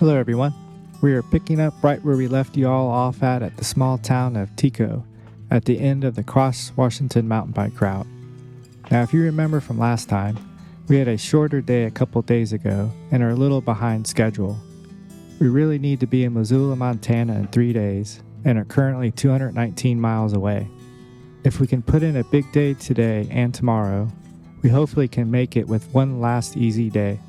Hello everyone. We are picking up right where we left you all off at the small town of Tekoa at the end of the Cross Washington mountain bike route. Now if you remember from last time, we had a shorter day a couple days ago and are a little behind schedule. We really need to be in Missoula, Montana in 3 days and are currently 219 miles away. If we can put in a big day today and tomorrow, we hopefully can make it with one last easy day.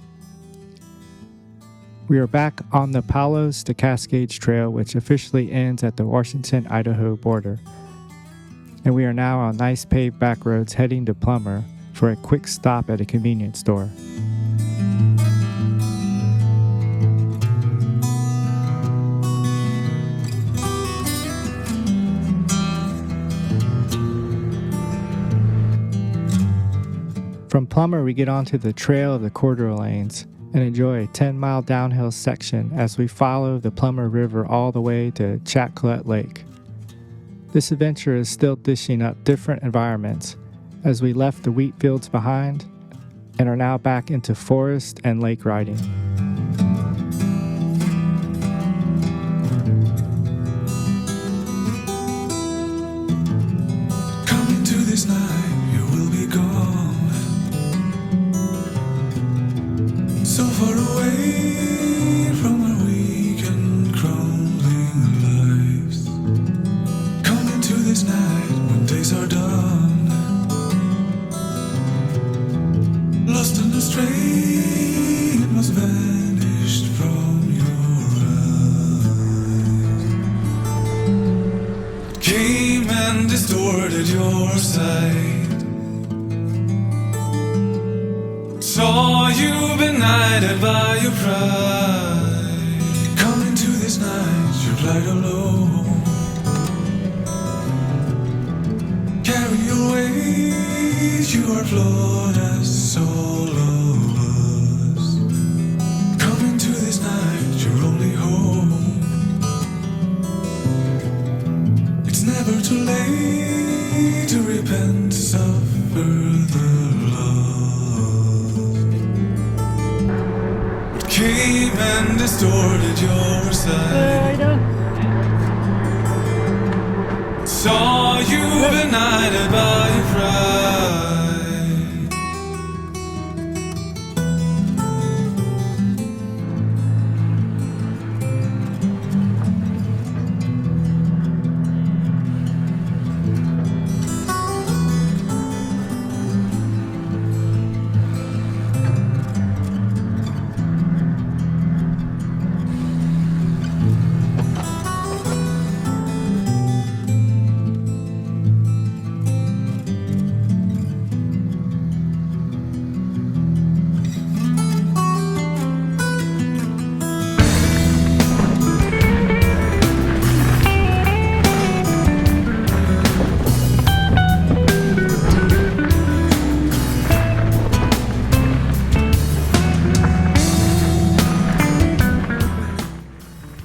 We are back on the Palos to Cascades Trail, which officially ends at the Washington-Idaho border. And we are now on nice paved back roads heading to Plummer for a quick stop at a convenience store. From Plummer, we get onto the Trail of the Corridor Lanes and enjoy a 10-mile downhill section as we follow the Plummer River all the way to Chatclet Lake. This adventure is still dishing up different environments as we left the wheat fields behind and are now back into forest and lake riding. Coming to this night, you will be gone. So far away from our weak and crumbling lives. Coming to this night when days are done. Lost and astray, it must vanished from your eyes. Came and distorted your sight. Saw you benighted by your pride. Coming to this night, you'd light alone. Carry your weight, you are flawed as all of us. Coming to this night, your only home. It's never too late to repent, suffer the came and distorted your sight. Saw you benighted by your pride.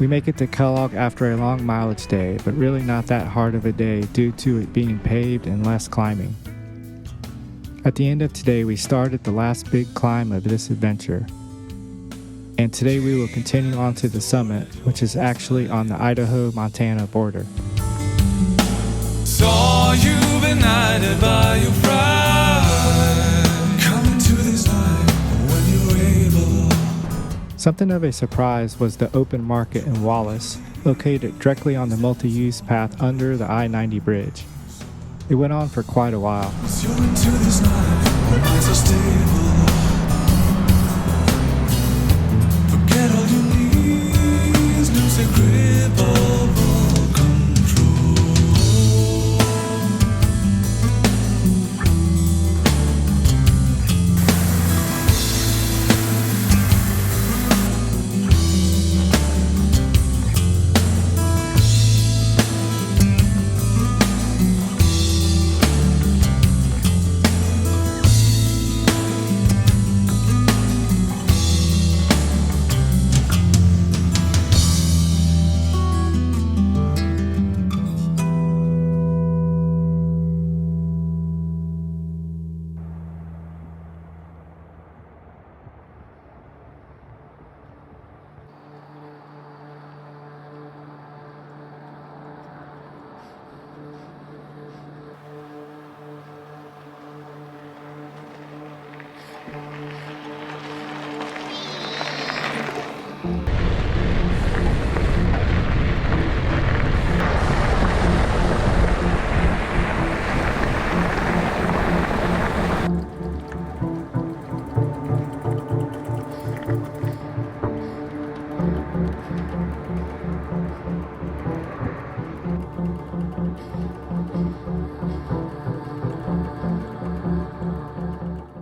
We make it to Kellogg after a long mileage day, but really not that hard of a day due to it being paved and less climbing. At the end of today, we started the last big climb of this adventure. And today we will continue on to the summit, which is actually on the Idaho-Montana border. Saw you benighted by your pride. Coming to this night when you're able. Something of a surprise was the open market in Wallace, located directly on the multi-use path under the I-90 bridge. It went on for quite a while. You're into this night, when minds are stable. Forget all your needs, lose a grip of all control.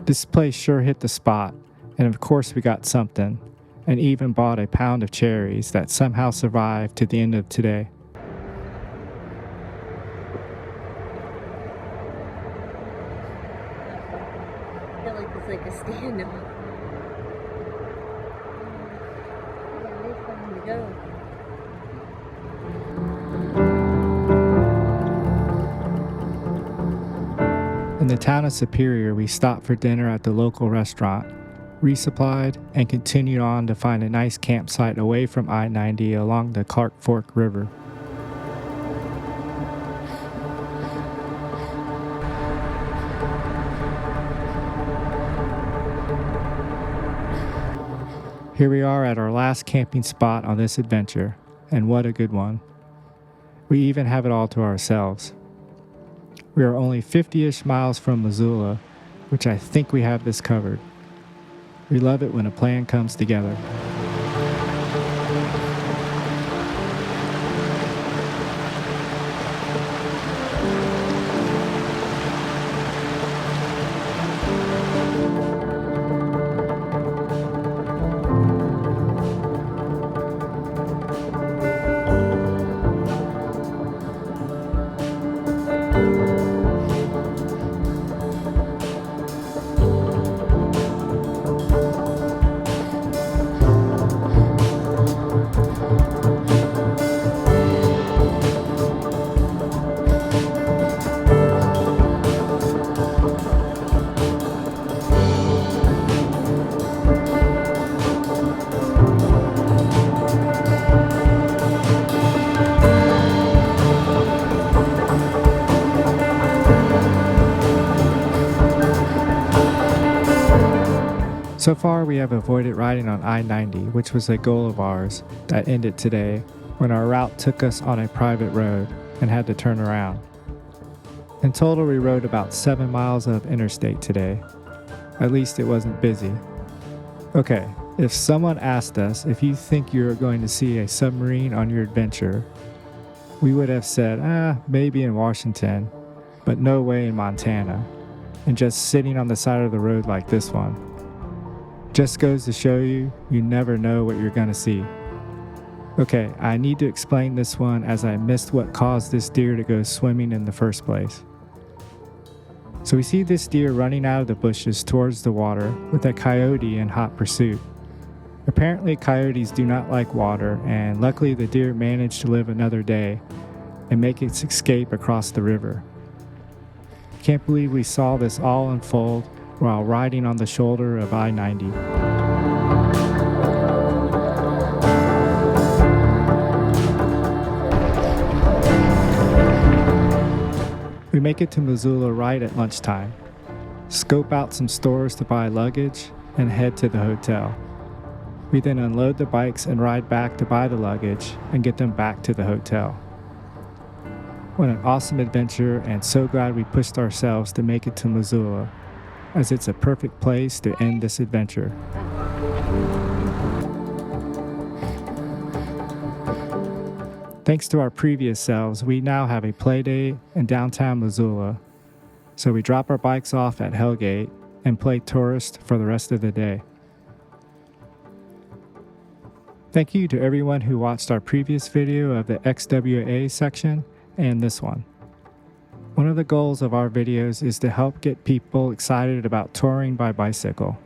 This place sure hit the spot, and of course we got something, and even bought a pound of cherries that somehow survived to the end of today. I feel like it's like a standoff. Yeah, it's time to go. In the town of Superior, we stopped for dinner at the local restaurant, resupplied, and continued on to find a nice campsite away from I-90 along the Clark Fork River. Here we are at our last camping spot on this adventure, and what a good one. We even have it all to ourselves. We are only 50-ish miles from Missoula, which I think we have this covered. We love it when a plan comes together. So far, we have avoided riding on I-90, which was a goal of ours that ended today when our route took us on a private road and had to turn around. In total, we rode about 7 miles of interstate today. At least it wasn't busy. Okay, if someone asked us if you think you're going to see a submarine on your adventure, we would have said, maybe in Washington, but no way in Montana, and just sitting on the side of the road like this one. Just goes to show you, you never know what you're going to see. Okay, I need to explain this one as I missed what caused this deer to go swimming in the first place. So we see this deer running out of the bushes towards the water with a coyote in hot pursuit. Apparently coyotes do not like water, and luckily the deer managed to live another day and make its escape across the river. Can't believe we saw this all unfold while riding on the shoulder of I-90. We make it to Missoula right at lunchtime, scope out some stores to buy luggage, and head to the hotel. We then unload the bikes and ride back to buy the luggage and get them back to the hotel. What an awesome adventure, and so glad we pushed ourselves to make it to Missoula, as it's a perfect place to end this adventure. Thanks to our previous selves, we now have a play day in downtown Missoula, so we drop our bikes off at Hellgate and play tourist for the rest of the day. Thank you to everyone who watched our previous video of the XWA section and this one. One of the goals of our videos is to help get people excited about touring by bicycle.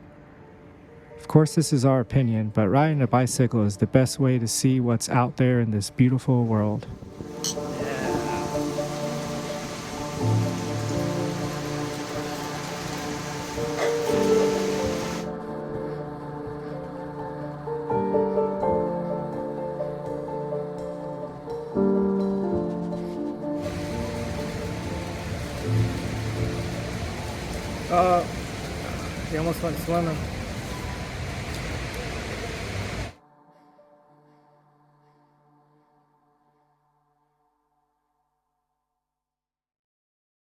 Of course, this is our opinion, but riding a bicycle is the best way to see what's out there in this beautiful world. You almost went swimming.